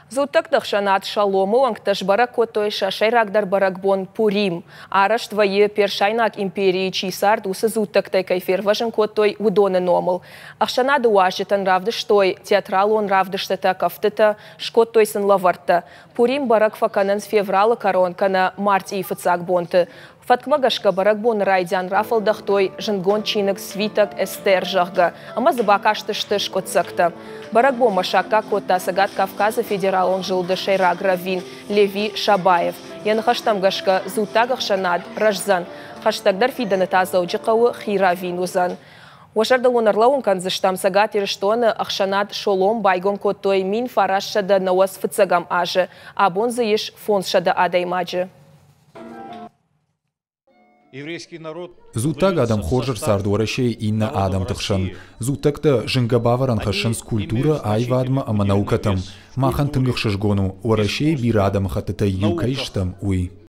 Зутак дахшанат шалому ангташ барак котой шашайрагдар баракбон Пурим. Араш твои першайнак империи чисар дусы зутак тай кайфер важен котой удоны номал. Ахшанады уашитан равдыштой театрал он равдыштата кафтыта шкоттой сын лаварта. Пурим барак факанан с феврала коронка на марте и фацак бонты. Фаткмагашка баракбон райдян рафал дахтой жангон чинок свиток эстер жахга. Ама забакаштышты шкотсакта. Баракбон машака кота сагат Кавказа федерал он жилды шейраг равин Леви Шабаев. Ян хаштамгашка зутагах шанад рajзан. Хаштагдар фиданы тазауджикауы хиравин узан. Уашарда лонарлаун канзыштам сагат ирштоны ахшанад шолом байгон котой мин фарашшада науас фыцагам ажы. Абон заиш фоншада адаймаджы. Зутаг адам хоржер сардуарашей инна адам тахшан. Зутагта жингабаваран хашан скульптура айвадма ама наукатам. Махан тынгах шашгону. Уарашей бир адам хатата юкайштам уи.